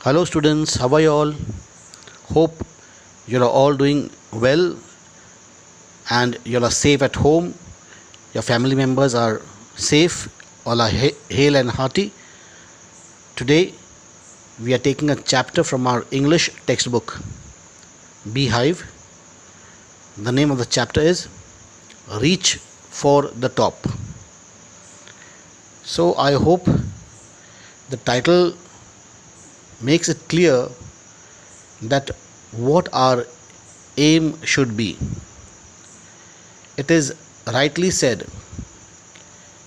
Hello students, how are you all? Hope you are all doing well and you are safe at home. Your family members are safe, all are hale and hearty. Today we are taking a chapter from our English textbook, Beehive. The name of the chapter is Reach for the Top. So I hope the title makes it clear that what our aim should be. It is rightly said,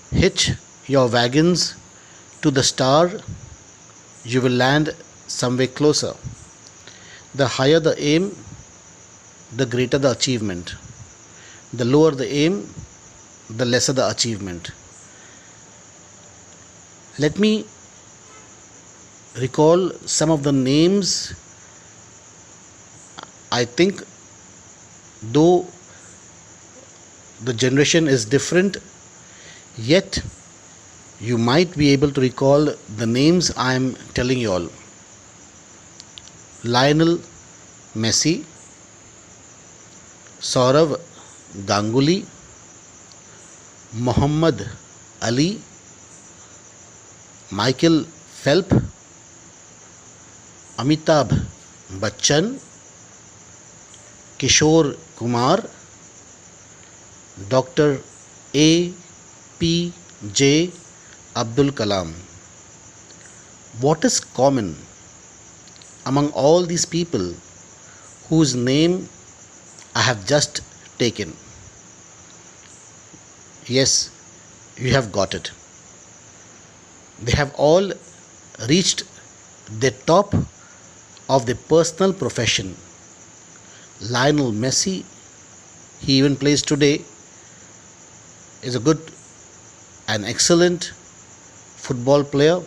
hitch your wagons to the star, you will land somewhere closer. The higher the aim, the greater the achievement. The lower the aim, the lesser the achievement. Let me recall some of the names. I think though the generation is different, yet you might be able to recall the names I am telling you all. Lionel Messi, Sourav Ganguly, Muhammad Ali, Michael Phelps, Amitabh Bachchan, Kishore Kumar, Dr. A.P.J. Abdul Kalam. What is common among all these people whose name I have just taken? Yes, you have got it. They have all reached the top of their personal profession. Lionel Messi, he even plays today, is a good and excellent football player.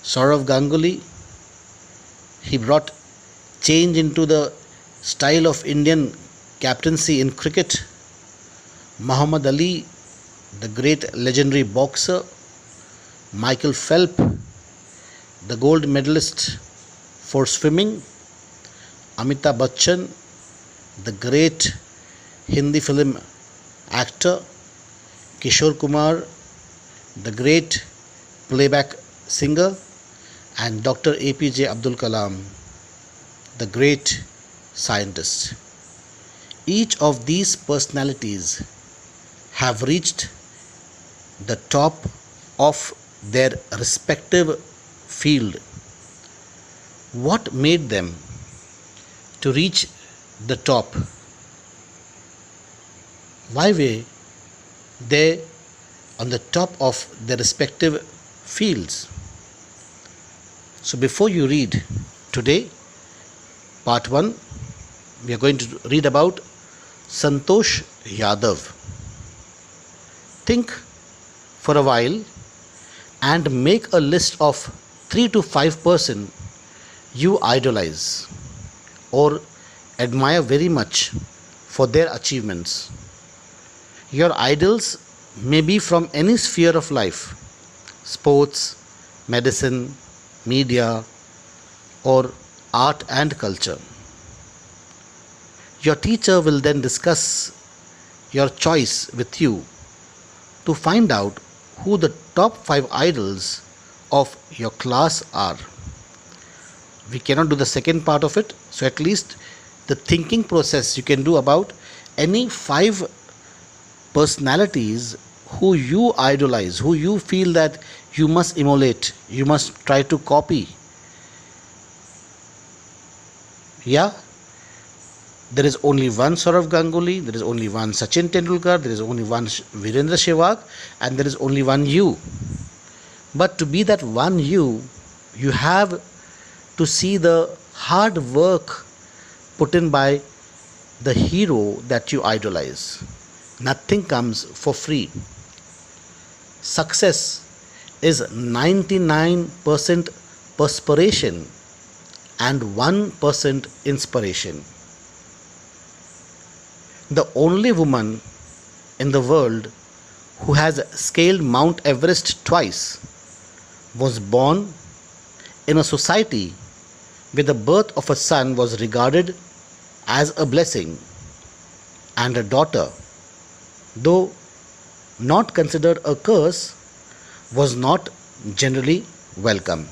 Sourav Ganguly, he brought change into the style of Indian captaincy in cricket. Muhammad Ali, the great legendary boxer. Michael Phelps, the gold medalist for swimming. Amitabh Bachchan, the great Hindi film actor. Kishore Kumar, the great playback singer. And Dr. APJ Abdul Kalam, the great scientist. Each of these personalities have reached the top of their respective field. What made them to reach the top? Why were they on the top of their respective fields? So before you read today, part 1, we are going to read about Santosh Yadav. Think for a while and make a list of 3 to 5% you idolize or admire very much for their achievements. Your idols may be from any sphere of life: sports, medicine, media, or art and culture. Your teacher will then discuss your choice with you to find out who the top 5 idols of your class are. We cannot do the second part of it, so at least the thinking process you can do about any 5 personalities who you idolize, who you feel that you must emulate, you must try to copy. Yeah, there is only one Sourav Ganguly, there is only one Sachin Tendulkar, there is only one Virendra Sehwag, and there is only one you. But to be that one you have to see the hard work put in by the hero that you idolize. Nothing comes for free. Success is 99% perspiration and 1% inspiration. The only woman in the world who has scaled Mount Everest twice was born in a society where the birth of a son was regarded as a blessing and a daughter, though not considered a curse, was not generally welcome.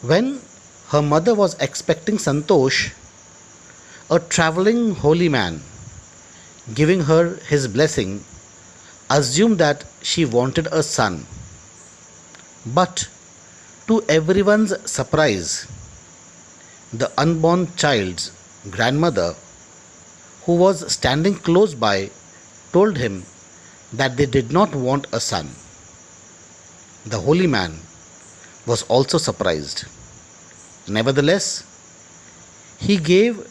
When her mother was expecting Santosh, a traveling holy man, giving her his blessing, assumed that she wanted a son. But to everyone's surprise, the unborn child's grandmother, who was standing close by, told him that they did not want a son. The holy man was also surprised. Nevertheless, he gave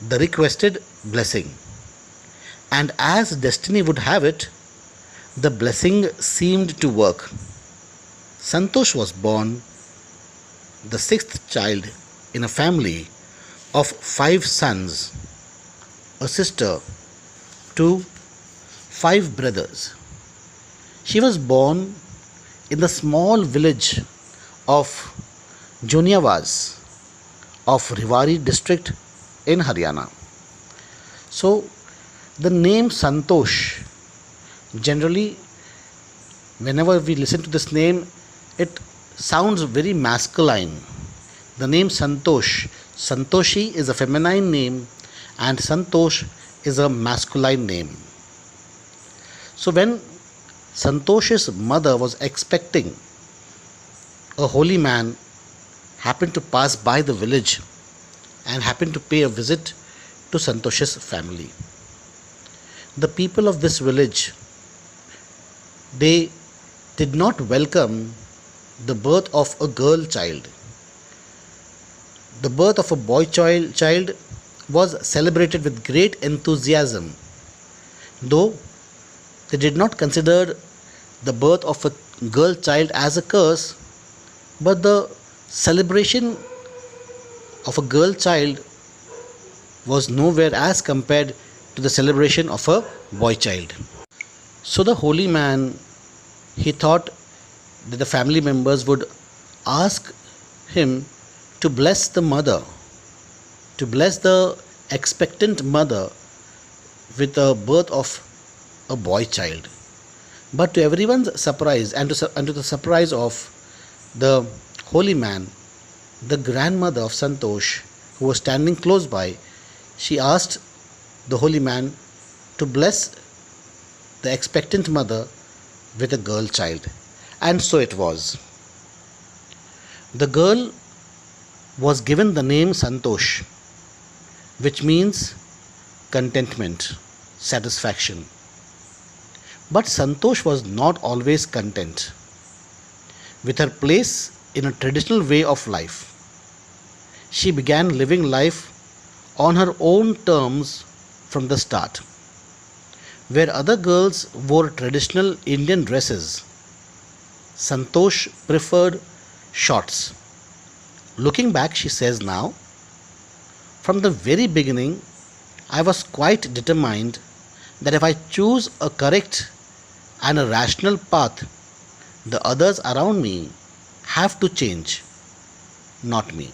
the requested blessing, and as destiny would have it, the blessing seemed to work. Santosh was born, the sixth child in a family of 5 sons, a sister, 5 brothers. She was born in the small village of Juniawaz of Rewari district in Haryana. So, the name Santosh, generally, whenever we listen to this name, it sounds very masculine. The name Santosh, Santoshi is a feminine name and Santosh is a masculine name. So, when Santosh's mother was expecting, a holy man happened to pass by the village and happened to pay a visit to Santosh's family. The people of this village, they did not welcome the birth of a girl child. The birth of a boy child was celebrated with great enthusiasm, though they did not consider the birth of a girl child as a curse, but the celebration of a girl child was nowhere as compared to the celebration of a boy child. So the holy man, he thought that the family members would ask him to bless the mother, to bless the expectant mother with the birth of a boy child. But to everyone's surprise and to the surprise of the holy man, the grandmother of Santosh, who was standing close by, she asked the holy man to bless the expectant mother with a girl child. And so it was. The girl was given the name Santosh, which means contentment, satisfaction. But Santosh was not always content with her place in a traditional way of life. She began living life on her own terms from the start. Where other girls wore traditional Indian dresses, Santosh preferred shorts. Looking back, she says now, from the very beginning, I was quite determined that if I choose a correct and a rational path, the others around me have to change, not me.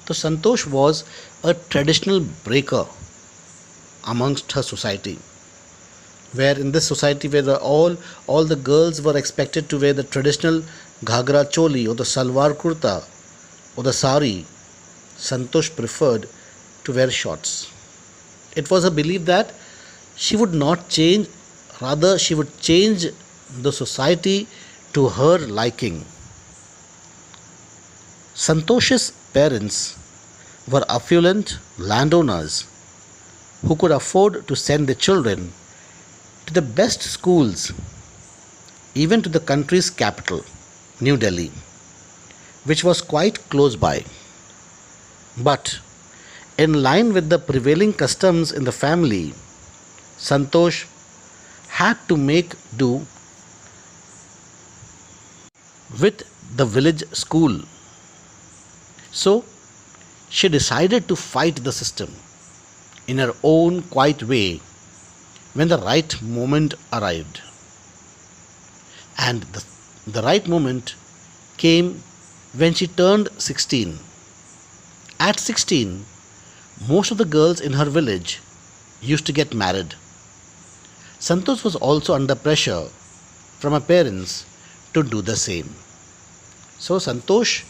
So Santosh was a traditional breaker amongst her society, where in this society where all the girls were expected to wear the traditional ghagra choli or the salwar kurta or the sari, Santosh preferred to wear shorts. It was a belief that she would not change, rather she would change the society to her liking. Santosh's parents were affluent landowners who could afford to send their children to the best schools, even to the country's capital, New Delhi, which was quite close by. But in line with the prevailing customs in the family, Santosh had to make do with the village school. So she decided to fight the system in her own quiet way when the right moment arrived. And the right moment came when she turned 16. At 16, most of the girls in her village used to get married. Santosh was also under pressure from her parents to do the same. So Santosh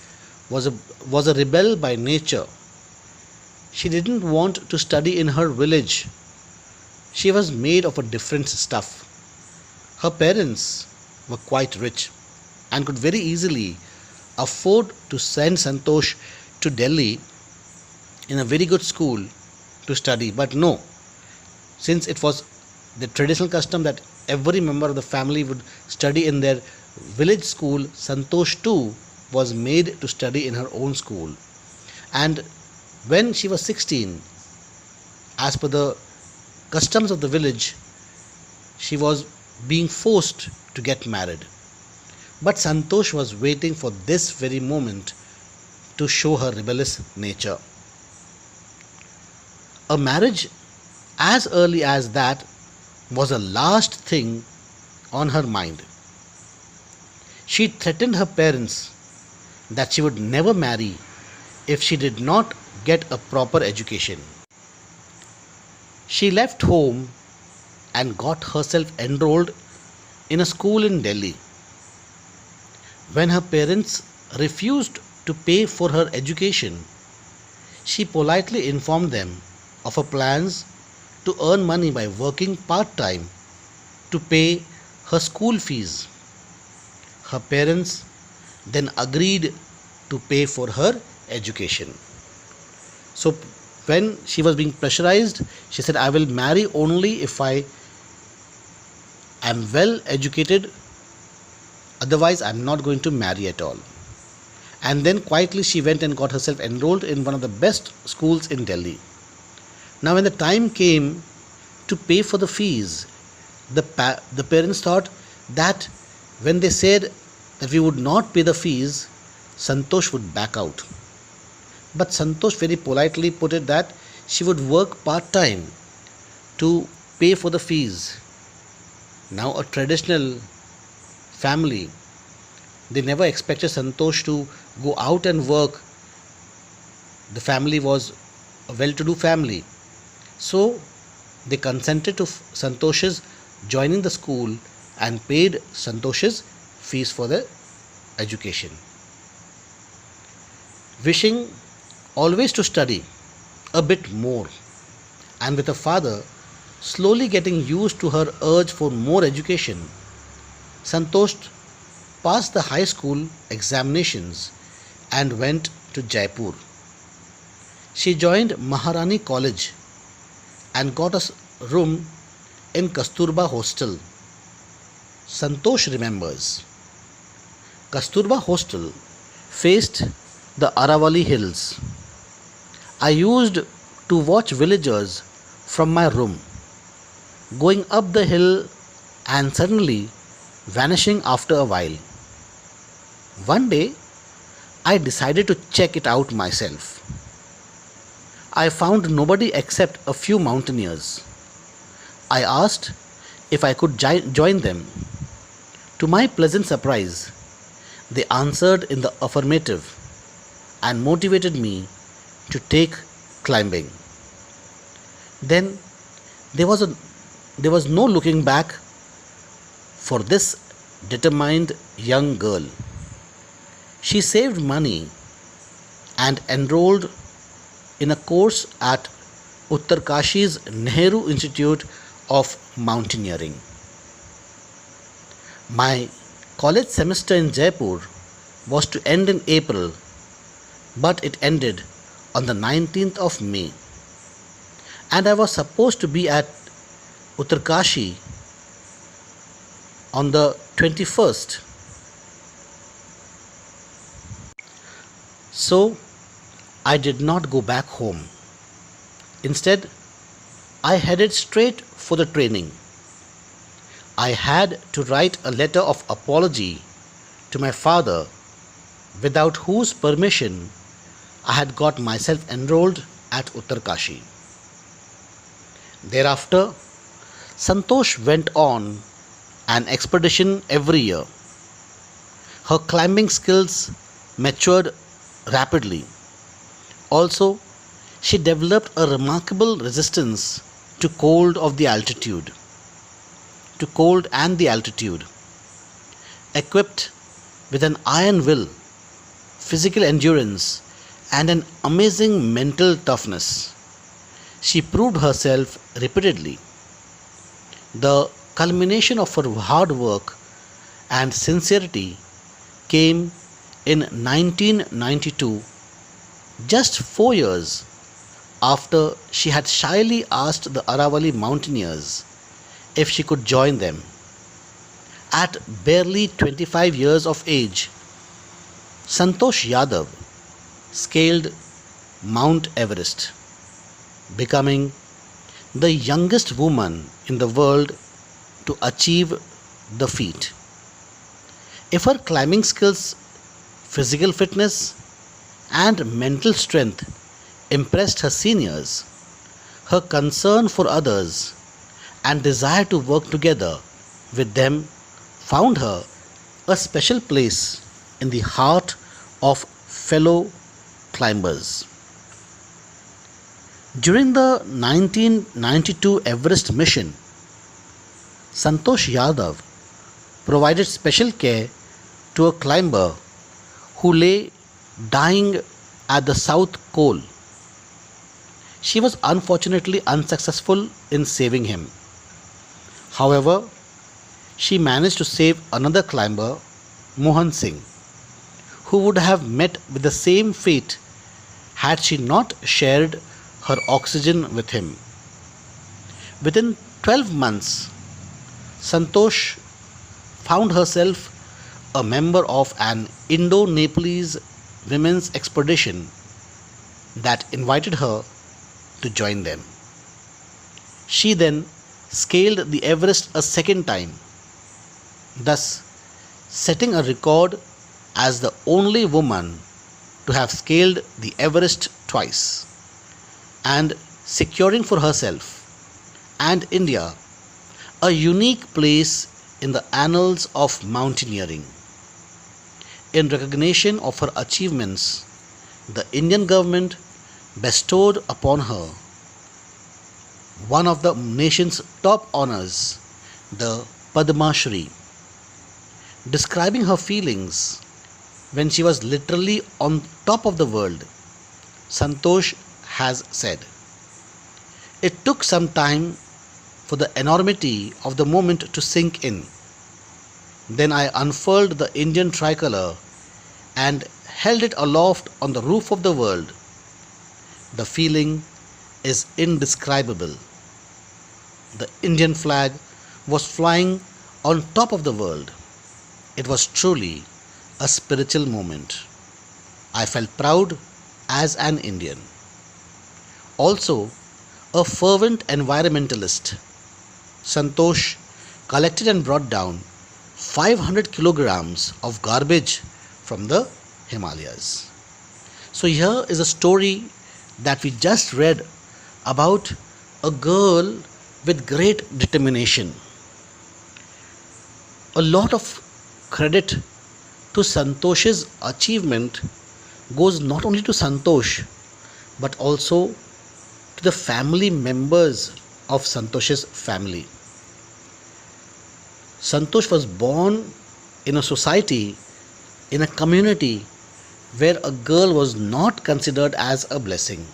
was a rebel by nature. She didn't want to study in her village. She was made of a different stuff. Her parents were quite rich and could very easily afford to send Santosh to Delhi in a very good school to study. But no, since it was the traditional custom that every member of the family would study in their village school, Santosh too was made to study in her own school. And when she was 16, as per the customs of the village, she was being forced to get married. But Santosh was waiting for this very moment to show her rebellious nature. A marriage as early as that was the last thing on her mind. She threatened her parents that she would never marry if she did not get a proper education. She left home and got herself enrolled in a school in Delhi. When her parents refused to pay for her education, she politely informed them of her plans to earn money by working part time to pay her school fees. Her parents then agreed to pay for her education. So, when she was being pressurized, she said, I will marry only if I am well educated, otherwise, I am not going to marry at all. And then quietly she went and got herself enrolled in one of the best schools in Delhi. Now, when the time came to pay for the fees, the parents thought that when they said that we would not pay the fees, Santosh would back out. But Santosh very politely put it that she would work part time to pay for the fees. Now, a traditional family, they never expected Santosh to go out and work. The family was a well to do family. So, they consented to Santosh's joining the school and paid Santosh's fees for the education. Wishing always to study a bit more, and with her father slowly getting used to her urge for more education, Santosh passed the high school examinations and went to Jaipur. She joined Maharani College and got a room in Kasturba Hostel. Santosh remembers. Kasturba Hostel faced the Aravali Hills. I used to watch villagers from my room, going up the hill and suddenly vanishing after a while. One day, I decided to check it out myself. I found nobody except a few mountaineers. I asked if I could join them. To my pleasant surprise, they answered in the affirmative and motivated me to take climbing. Then there was no looking back for this determined young girl. She saved money and enrolled in a course at Uttarkashi's Nehru Institute of Mountaineering. My college semester in Jaipur was to end in April, but it ended on the 19th of May, and I was supposed to be at Uttarkashi on the 21st. So I did not go back home. Instead, I headed straight for the training. I had to write a letter of apology to my father, without whose permission I had got myself enrolled at Uttarkashi. Thereafter, Santosh went on an expedition every year. Her climbing skills matured rapidly. Also, she developed a remarkable resistance to cold of the altitude, to cold and the altitude. Equipped with an iron will, physical endurance, and an amazing mental toughness, she proved herself repeatedly. The culmination of her hard work and sincerity came in 1992, just 4 years after she had shyly asked the Aravali mountaineers if she could join them. At barely 25 years of age, Santosh Yadav scaled Mount Everest, becoming the youngest woman in the world to achieve the feat. If her climbing skills, physical fitness, and mental strength impressed her seniors, her concern for others and desire to work together with them found her a special place in the heart of fellow climbers. During the 1992 Everest mission, Santosh Yadav provided special care to a climber who lay dying at the South Col. She was unfortunately unsuccessful in saving him. However, she managed to save another climber, Mohan Singh, who would have met with the same fate had she not shared her oxygen with him. Within 12 months, Santosh found herself a member of an Indo Nepalese women's expedition that invited her to join them. She then scaled the Everest a second time, thus setting a record as the only woman to have scaled the Everest twice, and securing for herself and India a unique place in the annals of mountaineering. In recognition of her achievements, the Indian government bestowed upon her one of the nation's top honors, the Padma Shri. Describing her feelings when she was literally on top of the world, Santosh has said, "It took some time for the enormity of the moment to sink in. Then I unfurled the Indian tricolour and held it aloft on the roof of the world. The feeling is indescribable. The Indian flag was flying on top of the world. It was truly a spiritual moment. I felt proud as an Indian." Also, a fervent environmentalist, Santosh collected and brought down 500 kilograms of garbage from the Himalayas. So, here is a story that we just read about a girl with great determination. A lot of credit to Santosh's achievement goes not only to Santosh but also to the family members of Santosh's family. Santosh was born in a society, in a community where a girl was not considered as a blessing.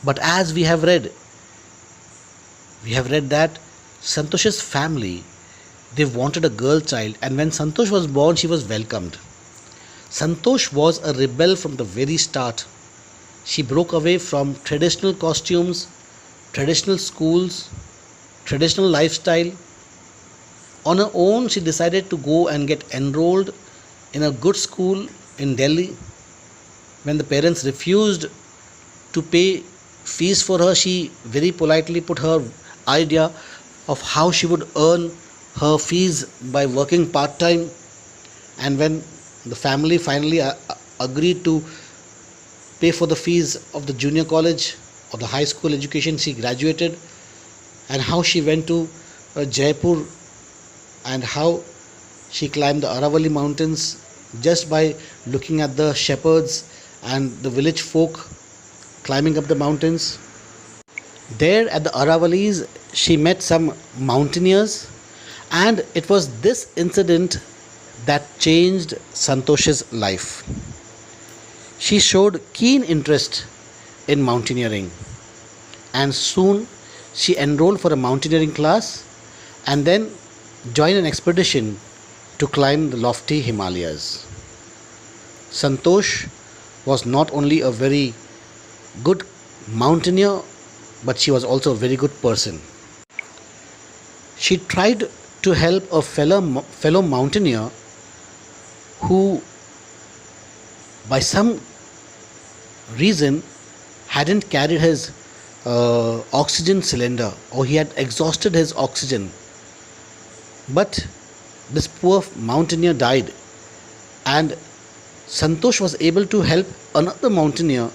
But as we have read that Santosh's family, they wanted a girl child, and when Santosh was born, she was welcomed. Santosh was a rebel from the very start. She broke away from traditional costumes, traditional schools, traditional lifestyle. On her own, she decided to go and get enrolled in a good school in Delhi. When the parents refused to pay fees for her, she very politely put her idea of how she would earn her fees by working part time. And when the family finally agreed to pay for the fees of the junior college or the high school education, she graduated. And how she went to Jaipur, and how she climbed the Aravali mountains just by looking at the shepherds and the village folk climbing up the mountains. There at the Aravalis, she met some mountaineers, and it was this incident that changed Santosh's life. She showed keen interest in mountaineering, and soon she enrolled for a mountaineering class and then joined an expedition to climb the lofty Himalayas. Santosh was not only a very good mountaineer, but she was also a very good person. She tried to help a fellow mountaineer who, by some reason, hadn't carried his oxygen cylinder, or he had exhausted his oxygen. But this poor mountaineer died, and Santosh was able to help another mountaineer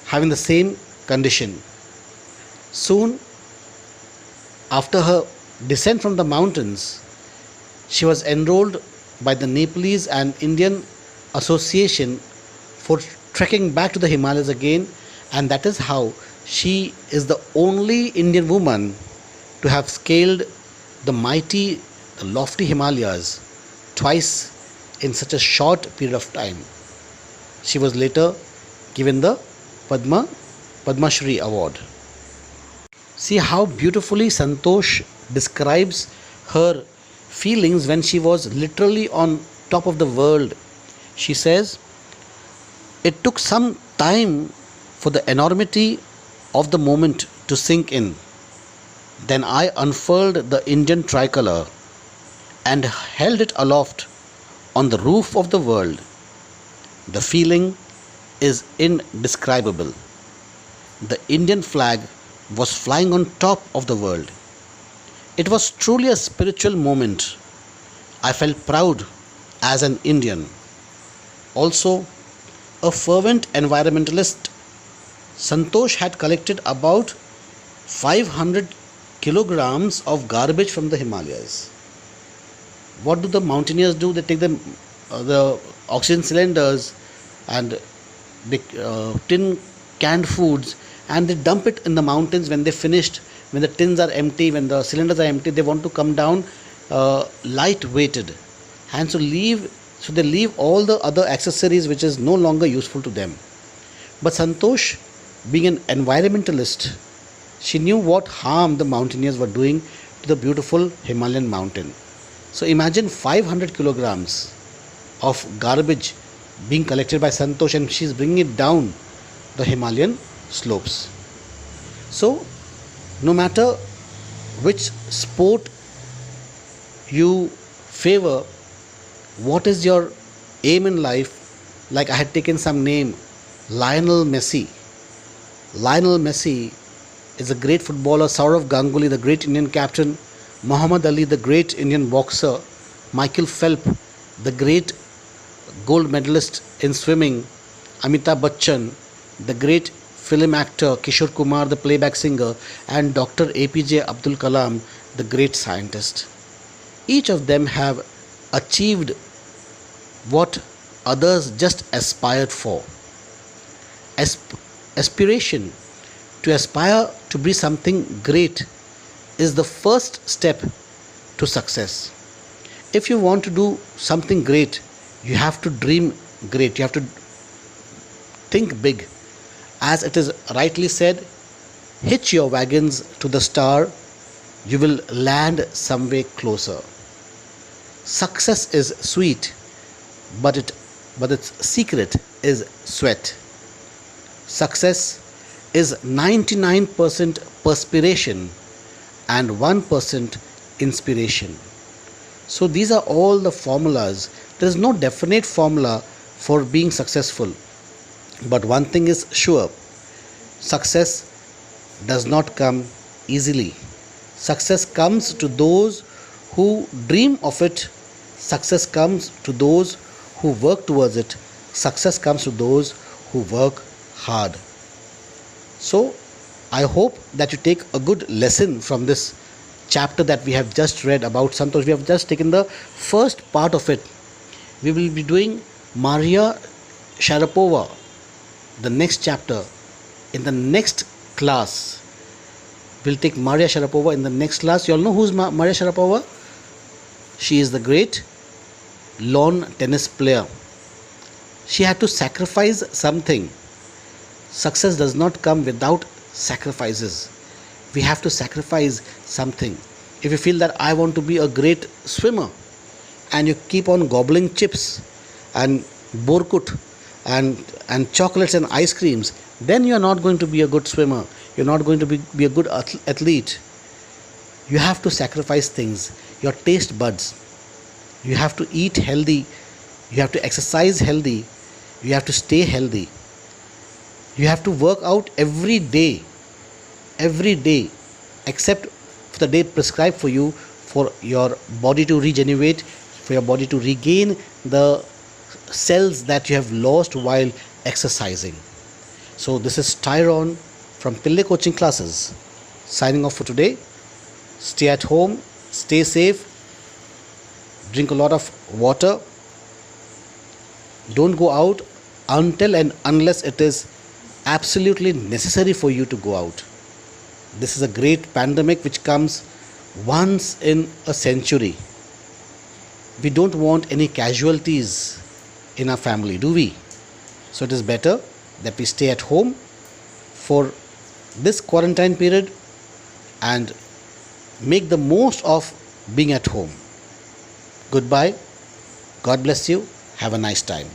having the same condition. Soon after her descent from the mountains, she was enrolled by the Nepalese and Indian Association for trekking back to the Himalayas again, and that is how she is the only Indian woman to have scaled the mighty, lofty Himalayas twice in such a short period of time. She was later given the Padma Shri award. See how beautifully Santosh describes her feelings when she was literally on top of the world. She says, "It took some time for the enormity of the moment to sink in. Then I unfurled the Indian tricolour and held it aloft on the roof of the world. The feeling is indescribable. The Indian flag was flying on top of the world. It was truly a spiritual moment. I felt proud as an Indian. Also, a fervent environmentalist, Santosh had collected about 500 kilograms of garbage from the Himalayas." What do the mountaineers do? They take the oxygen cylinders and the tin canned foods, and they dump it in the mountains. When they finished, when the tins are empty, when the cylinders are empty, they want to come down light weighted, and so they leave all the other accessories which is no longer useful to them. But Santosh, being an environmentalist, she knew what harm the mountaineers were doing to the beautiful Himalayan mountain. So imagine 500 kilograms of garbage being collected by Santosh, and she's bringing it down the Himalayan slopes. So no matter which sport you favor, what is your aim in life? Like I had taken some name, Lionel Messi. Lionel Messi is a great footballer, Sourav Ganguly, the great Indian captain, Muhammad Ali, the great Indian boxer, Michael Phelps, the great gold medalist in swimming, Amitabh Bachchan, the great film actor, Kishore Kumar, the playback singer, and Dr. APJ Abdul Kalam, the great scientist. Each of them have achieved what others just aspired for. Aspiration, to aspire to be something great, is the first step to success. If you want to do something great, you have to dream great. You have to think big. As it is rightly said, hitch your wagons to the star, you will land somewhere closer. Success is sweet, but its secret is sweat. Success is 99% perspiration and 1% inspiration. So these are all the formulas. There is no definite formula for being successful. But one thing is sure, success does not come easily. Success comes to those who dream of it. Success comes to those who work towards it. Success comes to those who work hard. So I hope that you take a good lesson from this chapter that we have just read about Santosh. We have just taken the first part of it. We will be doing Maria Sharapova, the next chapter, in the next class. We'll take Maria Sharapova in the next class. You all know who's Maria Sharapova? She is the great lawn tennis player. She had to sacrifice something. Success does not come without sacrifices. We have to sacrifice something. If you feel that I want to be a great swimmer and you keep on gobbling chips and borkut and chocolates and ice creams, then you are not going to be a good swimmer. You're not going to be a good athlete. You have to sacrifice things. Your taste buds. You have to eat healthy. You have to exercise healthy. You have to stay healthy. You have to work out every day, except for the day prescribed for you, for your body to regenerate, for your body to regain the cells that you have lost while exercising. So this is Tyrone from Pillai Coaching Classes, signing off for today. Stay at home, stay safe, drink a lot of water. Don't go out until and unless it is absolutely necessary for you to go out. This is a great pandemic which comes once in a century. We don't want any casualties in our family, do we? So it is better that we stay at home for this quarantine period and make the most of being at home. Goodbye. God bless you. Have a nice time.